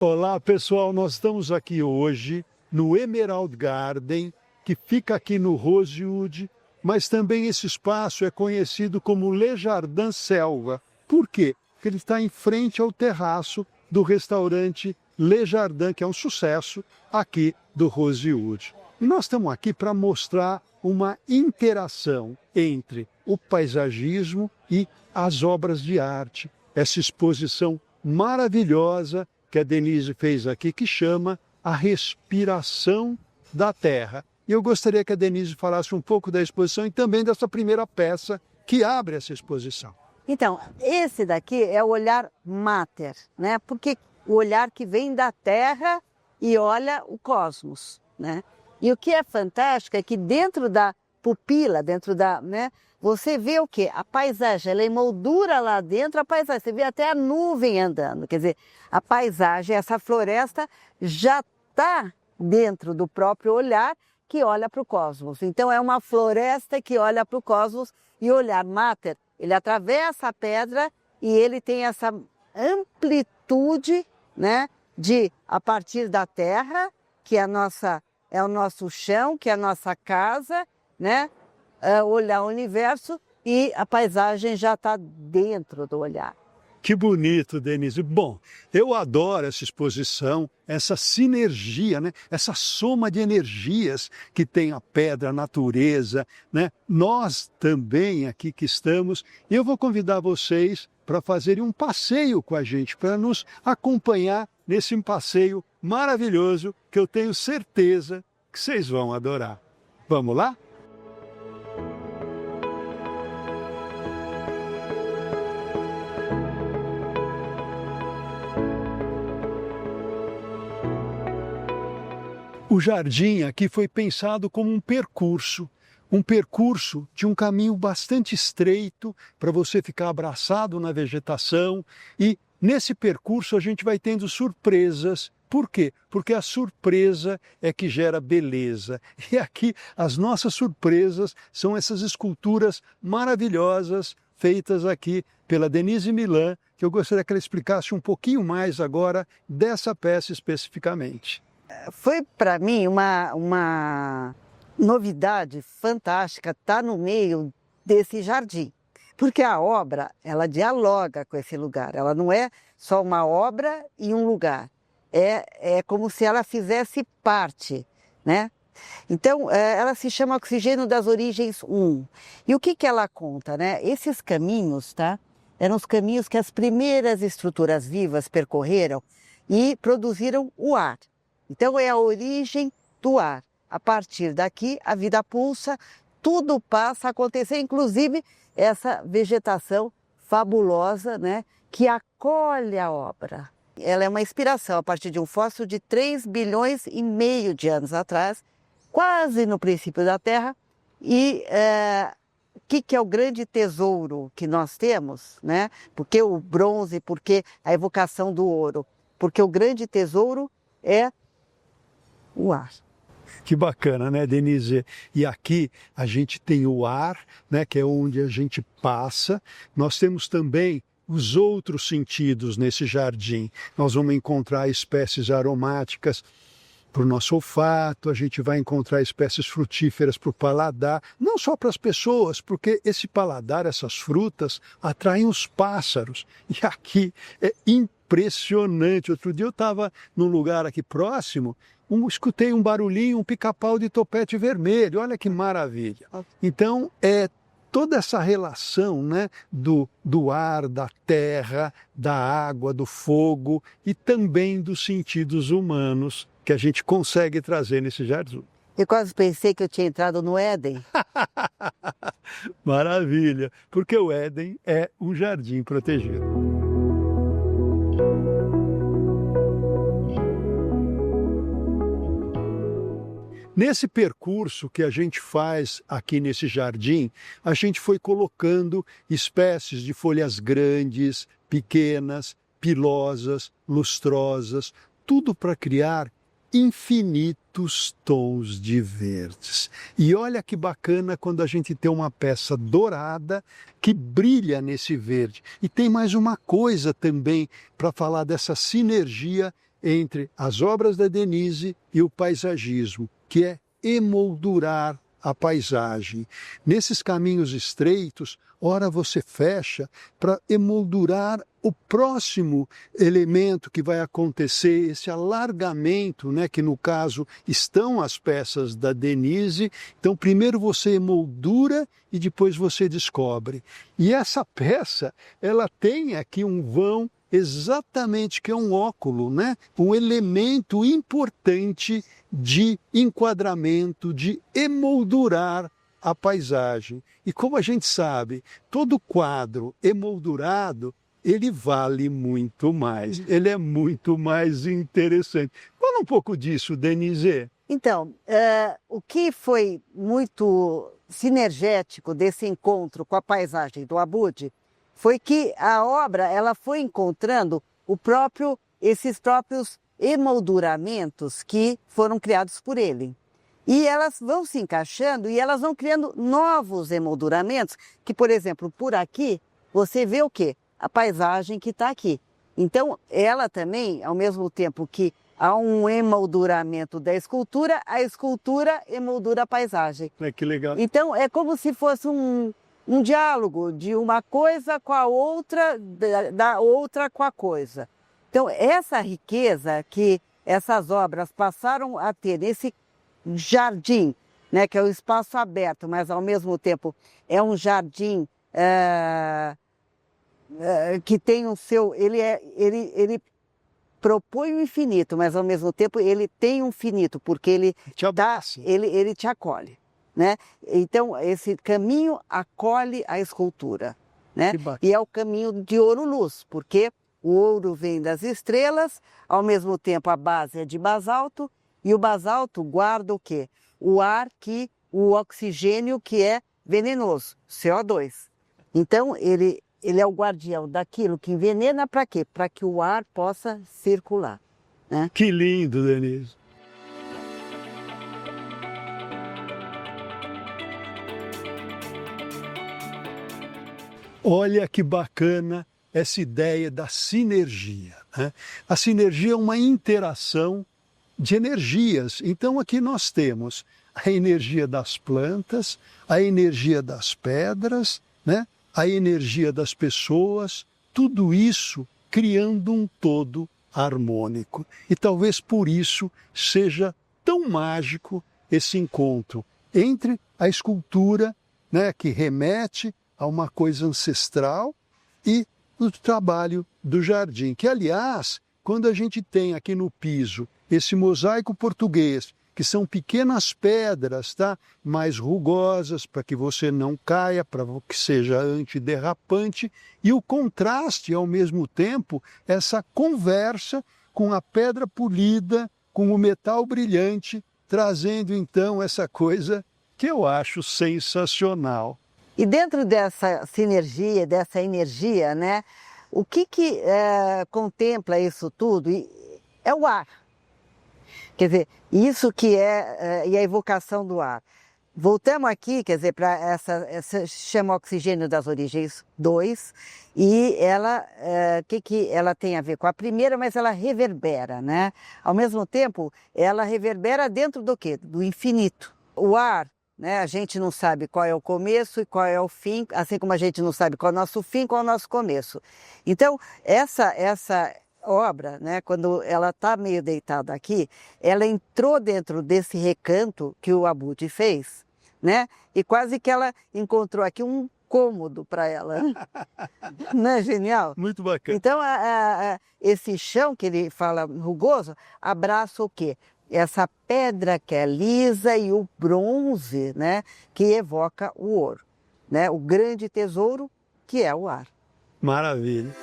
Olá, pessoal. Nós estamos aqui hoje no Emerald Garden, que fica aqui no Rosewood, mas também esse espaço é conhecido como Le Jardin Selva. Por quê? Porque ele está em frente ao terraço do restaurante Le Jardin, que é um sucesso aqui do Rosewood. E nós estamos aqui para mostrar uma interação entre o paisagismo e as obras de arte. Essa exposição maravilhosa que a Denise fez aqui, que chama A Respiração da Terra. E eu gostaria que a Denise falasse um pouco da exposição e também dessa primeira peça que abre essa exposição. Então, esse daqui é o olhar mater, né? Porque o olhar que vem da Terra e olha o cosmos, né? E o que é fantástico é que dentro da pupila, né? Você vê o quê? A paisagem, ela emoldura lá dentro a paisagem. Você vê até a nuvem andando. Quer dizer, a paisagem, essa floresta já está dentro do próprio olhar que olha para o cosmos. Então é uma floresta que olha para o cosmos e o olhar mater, ele atravessa a pedra e ele tem essa amplitude, né, de a partir da terra, que é o nosso chão, que é a nossa casa, né? Olhar o universo e a paisagem já está dentro do olhar. Que bonito, Denise. Bom, eu adoro essa exposição, essa sinergia, né? Essa soma de energias que tem a pedra, a natureza, né? Nós também aqui que estamos, eu vou convidar vocês para fazerem um passeio com a gente, para nos acompanhar nesse passeio maravilhoso que eu tenho certeza que vocês vão adorar. Vamos lá? O jardim aqui foi pensado como um percurso de um caminho bastante estreito para você ficar abraçado na vegetação, e nesse percurso a gente vai tendo surpresas. Por quê? Porque a surpresa é que gera beleza. E aqui as nossas surpresas são essas esculturas maravilhosas feitas aqui pela Denise Milan, que eu gostaria que ela explicasse um pouquinho mais agora dessa peça especificamente. Foi para mim uma novidade fantástica estar no meio desse jardim, porque a obra, ela dialoga com esse lugar, ela não é só uma obra e um lugar, é como se ela fizesse parte, né? Então, ela se chama Oxigênio das Origens 1. E o que ela conta, né? Esses caminhos, tá? Eram os caminhos que as primeiras estruturas vivas percorreram e produziram o ar. Então é a origem do ar. A partir daqui a vida pulsa, tudo passa a acontecer, inclusive essa vegetação fabulosa, né, que acolhe a obra. Ela é uma inspiração a partir de um fóssil de 3,5 bilhões de anos atrás, quase no princípio da Terra. E o que é o grande tesouro que nós temos, né? Por que o bronze, por que a evocação do ouro? Porque o grande tesouro é o ar. Que bacana, né, Denise? E aqui a gente tem o ar, né, que é onde a gente passa. Nós temos também os outros sentidos nesse jardim. Nós vamos encontrar espécies aromáticas para o nosso olfato, a gente vai encontrar espécies frutíferas para o paladar, não só para as pessoas, porque esse paladar, essas frutas, atraem os pássaros. E aqui é impressionante. Outro dia eu estava num lugar aqui próximo, escutei um barulhinho, um pica-pau de topete vermelho. Olha que maravilha. Então, toda essa relação, né, do ar, da terra, da água, do fogo e também dos sentidos humanos que a gente consegue trazer nesse jardim. Eu quase pensei que eu tinha entrado no Éden. Maravilha, porque o Éden é um jardim protegido. Nesse percurso que a gente faz aqui nesse jardim, a gente foi colocando espécies de folhas grandes, pequenas, pilosas, lustrosas, tudo para criar infinitos tons de verdes. E olha que bacana quando a gente tem uma peça dourada que brilha nesse verde. E tem mais uma coisa também para falar dessa sinergia entre as obras da Denise e o paisagismo, que é emoldurar a paisagem. Nesses caminhos estreitos, ora você fecha para emoldurar o próximo elemento que vai acontecer, esse alargamento, né, que no caso estão as peças da Denise. Então, primeiro você emoldura e depois você descobre. E essa peça, ela tem aqui um vão exatamente, que é um óculo, né? Um elemento importante de enquadramento, de emoldurar a paisagem. E como a gente sabe, todo quadro emoldurado, ele vale muito mais, ele é muito mais interessante. Fala um pouco disso, Denise. Então, o que foi muito sinergético desse encontro com a paisagem do Abud foi que a obra ela foi encontrando esses próprios emolduramentos que foram criados por ele. E elas vão se encaixando e elas vão criando novos emolduramentos, que, por exemplo, por aqui, você vê o quê? A paisagem que está aqui. Então, ela também, ao mesmo tempo que há um emolduramento da escultura, a escultura emoldura a paisagem. Que legal. Então, é como se fosse um diálogo de uma coisa com a outra, da outra com a coisa. Então, essa riqueza que essas obras passaram a ter nesse jardim, né, que é o espaço aberto, mas ao mesmo tempo é um jardim que tem o seu... Ele propõe o infinito, mas ao mesmo tempo ele tem um finito, porque ele te acolhe. Né? Então, esse caminho acolhe a escultura, né? E é o caminho de ouro-luz, porque o ouro vem das estrelas, ao mesmo tempo a base é de basalto, e o basalto guarda o quê? O ar, o oxigênio que é venenoso, CO2. Então, ele é o guardião daquilo que envenena para quê? Para que o ar possa circular. Né? Que lindo, Denise. Olha que bacana essa ideia da sinergia, né? A sinergia é uma interação de energias. Então aqui nós temos a energia das plantas, a energia das pedras, né? A energia das pessoas, tudo isso criando um todo harmônico. E talvez por isso seja tão mágico esse encontro entre a escultura, né, que remete a uma coisa ancestral, e o trabalho do jardim, que, aliás, quando a gente tem aqui no piso esse mosaico português, que são pequenas pedras, tá? Mais rugosas, para que você não caia, para que seja antiderrapante, e o contraste, ao mesmo tempo, essa conversa com a pedra polida, com o metal brilhante, trazendo, então, essa coisa que eu acho sensacional. E dentro dessa sinergia, dessa energia, né, o que contempla isso tudo é o ar. Quer dizer, isso que e a evocação do ar. Voltamos aqui, quer dizer, para essa chama oxigênio das origens 2, e ela, que ela tem a ver com a primeira, mas ela reverbera, né? Ao mesmo tempo, ela reverbera dentro do quê? Do infinito. O ar, né? A gente não sabe qual é o começo e qual é o fim, assim como a gente não sabe qual é o nosso fim, qual é o nosso começo. Então, essa obra, né, quando ela está meio deitada aqui, ela entrou dentro desse recanto que o Abud fez, né? E quase que ela encontrou aqui um cômodo para ela. Não é genial? Muito bacana. Então, esse chão que ele fala rugoso, abraça o quê? Essa pedra que é lisa e o bronze, né, que evoca o ouro, né? O grande tesouro que é o ar. Maravilha.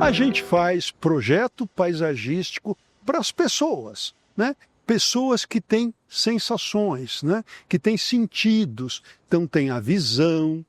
A gente faz projeto paisagístico para as pessoas, né? Pessoas que têm sensações, né? Que têm sentidos. Então tem a visão,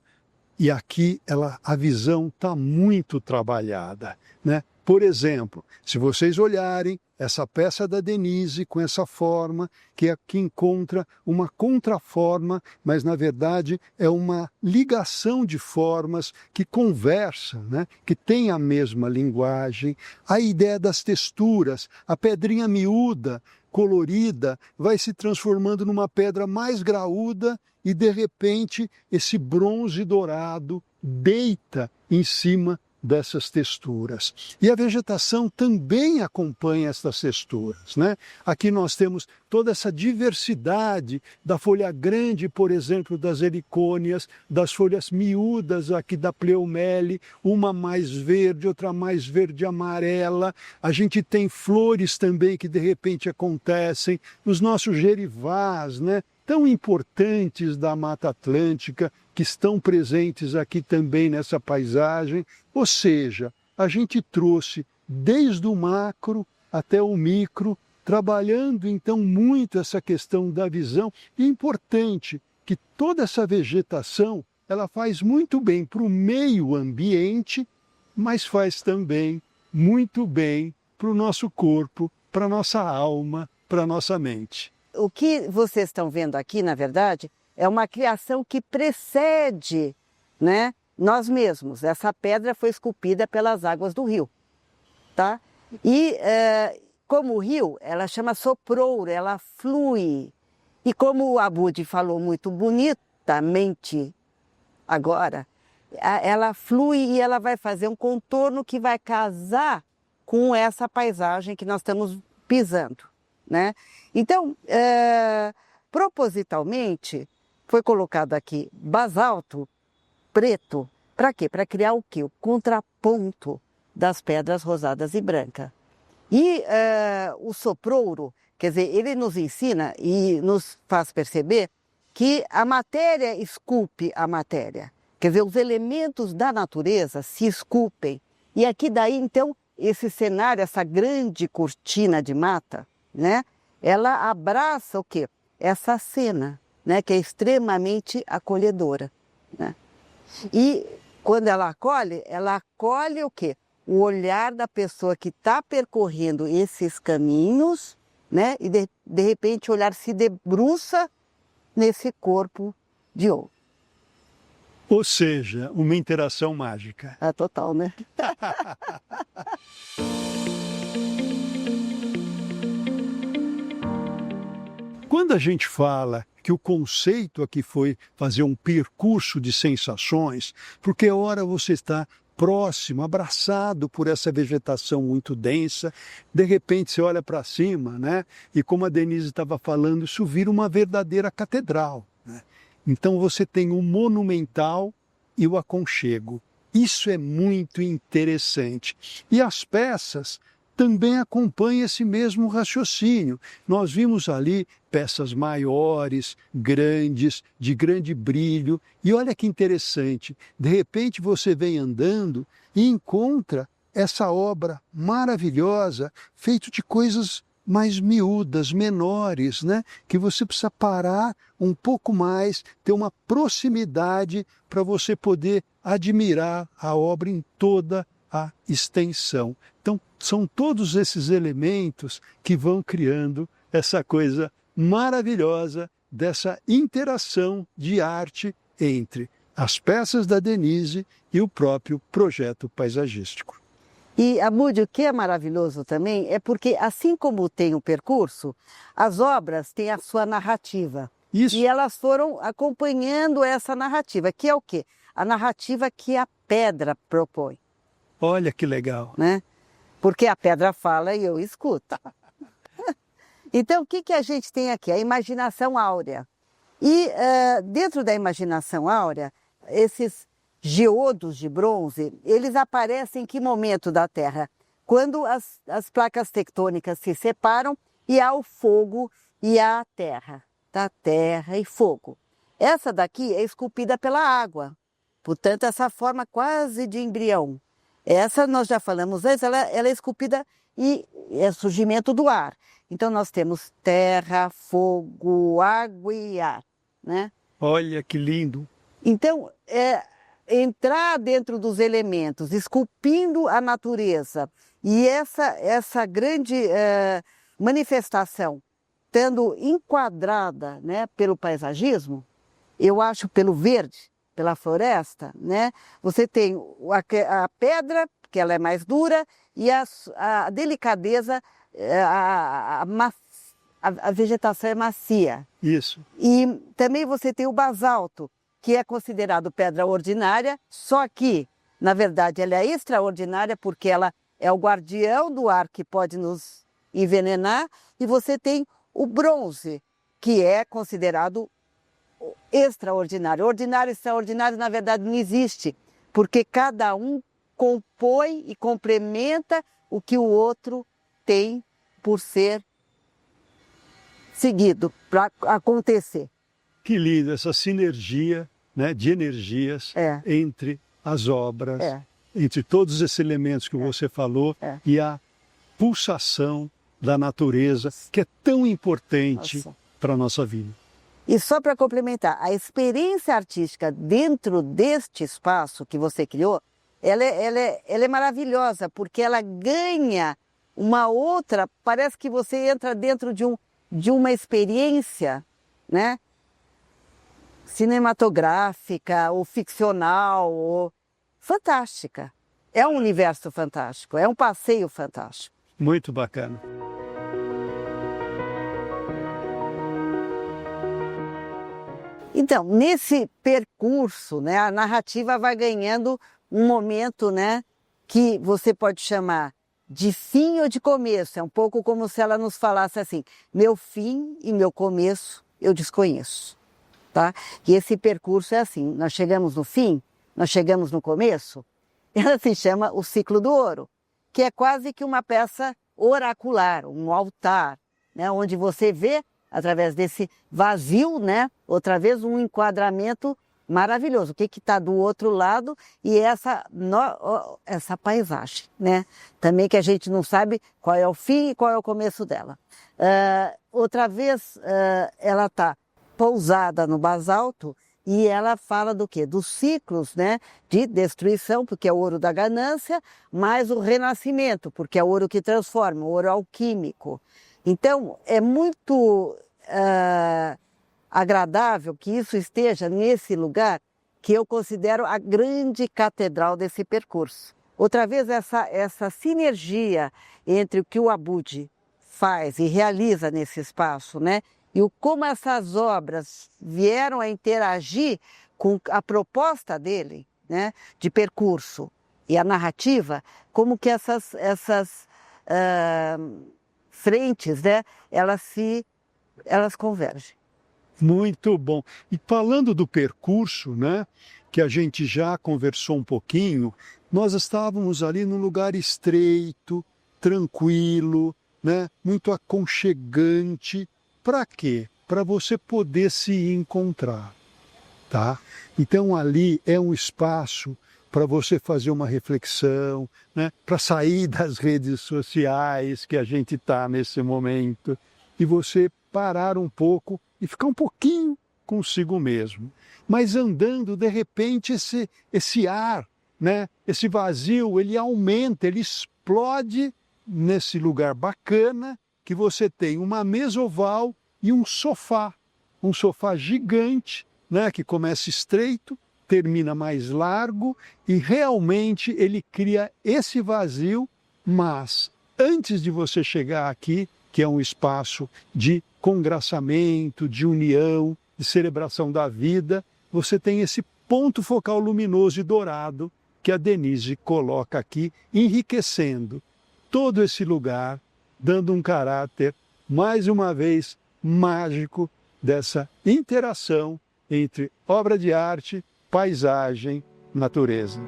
e aqui a visão está muito trabalhada, né? Por exemplo, se vocês olharem essa peça da Denise com essa forma, que aqui encontra uma contraforma, mas na verdade é uma ligação de formas que conversa, né? Que tem a mesma linguagem. A ideia das texturas, a pedrinha miúda, colorida, vai se transformando numa pedra mais graúda e de repente esse bronze dourado deita em cima dessas texturas. E a vegetação também acompanha essas texturas, né? Aqui nós temos toda essa diversidade da folha grande, por exemplo, das helicônias, das folhas miúdas aqui da pleomele, uma mais verde, outra mais verde amarela. A gente tem flores também que de repente acontecem, os nossos gerivás, né? Tão importantes da Mata Atlântica, que estão presentes aqui também nessa paisagem. Ou seja, a gente trouxe desde o macro até o micro, trabalhando então muito essa questão da visão. E é importante que toda essa vegetação ela faz muito bem para o meio ambiente, mas faz também muito bem para o nosso corpo, para a nossa alma, para a nossa mente. O que vocês estão vendo aqui, na verdade, é uma criação que precede, né, nós mesmos. Essa pedra foi esculpida pelas águas do rio, tá? E como o rio, ela chama soprouro, ela flui. E como o Abud falou muito bonitamente agora, ela flui e ela vai fazer um contorno que vai casar com essa paisagem que nós estamos pisando, né? Então, propositalmente, foi colocado aqui basalto preto. Para quê? Para criar o quê? O contraponto das pedras rosadas e brancas. E o soprouro, quer dizer, ele nos ensina e nos faz perceber que a matéria esculpe a matéria. Quer dizer, os elementos da natureza se esculpem. E aqui daí, então, esse cenário, essa grande cortina de mata, né? Ela abraça o quê? Essa cena, né? Que é extremamente acolhedora, né? E quando ela acolhe o quê? O olhar da pessoa que está percorrendo esses caminhos, né? E de repente o olhar se debruça nesse corpo de ouro. Ou seja, uma interação mágica. É total, né? Quando a gente fala que o conceito aqui foi fazer um percurso de sensações, porque ora você está próximo, abraçado por essa vegetação muito densa, de repente você olha para cima, né? E como a Denise estava falando, isso vira uma verdadeira catedral, né? Então você tem o monumental e o aconchego. Isso é muito interessante. E as peças também acompanham esse mesmo raciocínio. Nós vimos ali peças maiores, grandes, de grande brilho. E olha que interessante, de repente você vem andando e encontra essa obra maravilhosa, feita de coisas mais miúdas, menores, né? Que você precisa parar um pouco mais, ter uma proximidade para você poder admirar a obra em toda a extensão. Então, são todos esses elementos que vão criando essa coisa maravilhosa dessa interação de arte entre as peças da Denise e o próprio projeto paisagístico. E, Abud, o que é maravilhoso também é porque, assim como tem o percurso, as obras têm a sua narrativa. Isso. E elas foram acompanhando essa narrativa, que é o quê? A narrativa que a pedra propõe. Olha que legal. Né? Porque a pedra fala e eu escuto. Então, o que a gente tem aqui? A imaginação áurea. E dentro da imaginação áurea, esses geodos de bronze, eles aparecem em que momento da Terra? Quando as placas tectônicas se separam e há o fogo e a terra, tá? Terra e fogo. Essa daqui é esculpida pela água, portanto, essa forma quase de embrião. Essa, nós já falamos antes, ela é esculpida e é surgimento do ar. Então, nós temos terra, fogo, água e ar, né? Olha que lindo. Então, entrar dentro dos elementos, esculpindo a natureza, e essa grande manifestação estando enquadrada, né, pelo paisagismo, eu acho, pelo verde, pela floresta, né, você tem a pedra, que ela é mais dura, e a delicadeza, a vegetação é macia. Isso. E também você tem o basalto, que é considerado pedra ordinária, só que, na verdade, ela é extraordinária porque ela é o guardião do ar que pode nos envenenar, e você tem o bronze, que é considerado extraordinário. Ordinário e extraordinário, na verdade, não existe, porque cada um compõe e complementa o que o outro tem por ser seguido, para acontecer. Que lindo essa sinergia, né, de energias entre as obras, entre todos esses elementos que você falou e a pulsação da natureza, que é tão importante para a nossa vida. E só para complementar, a experiência artística dentro deste espaço que você criou, ela é maravilhosa, porque ela ganha uma outra, parece que você entra dentro de uma experiência, né, cinematográfica ou ficcional, ou fantástica. É um universo fantástico, é um passeio fantástico. Muito bacana. Então, nesse percurso, né, a narrativa vai ganhando um momento, né, que você pode chamar de fim ou de começo. É um pouco como se ela nos falasse assim: meu fim e meu começo eu desconheço. Tá? E esse percurso é assim: nós chegamos no fim, nós chegamos no começo. Ela se chama o ciclo do ouro, que é quase que uma peça oracular, um altar, né, onde você vê, através desse vazio, né, outra vez um enquadramento maravilhoso. O que está do outro lado e essa paisagem, né? Também que a gente não sabe qual é o fim e qual é o começo dela. Outra vez ela está pousada no basalto e ela fala do quê? Dos ciclos, né, de destruição, porque é o ouro da ganância, mais o renascimento, porque é o ouro que transforma, o ouro alquímico. Então, é muito agradável que isso esteja nesse lugar que eu considero a grande catedral desse percurso. Outra vez, essa sinergia entre o que o Abud faz e realiza nesse espaço, né? E como essas obras vieram a interagir com a proposta dele, né, de percurso e a narrativa, como que essas frentes, né, elas convergem. Muito bom. E falando do percurso, né, que a gente já conversou um pouquinho, nós estávamos ali num lugar estreito, tranquilo, né, muito aconchegante. Para quê? Para você poder se encontrar, tá? Então ali é um espaço para você fazer uma reflexão, né? Para sair das redes sociais que a gente está nesse momento e você parar um pouco e ficar um pouquinho consigo mesmo. Mas andando, de repente, esse ar, né? Esse vazio, ele aumenta, ele explode nesse lugar bacana que você tem uma mesa oval e um sofá gigante, né, que começa estreito, termina mais largo e realmente ele cria esse vazio, mas antes de você chegar aqui, que é um espaço de congraçamento, de união, de celebração da vida, você tem esse ponto focal luminoso e dourado que a Denise coloca aqui, enriquecendo todo esse lugar, dando um caráter, mais uma vez, mágico dessa interação entre obra de arte, paisagem, natureza.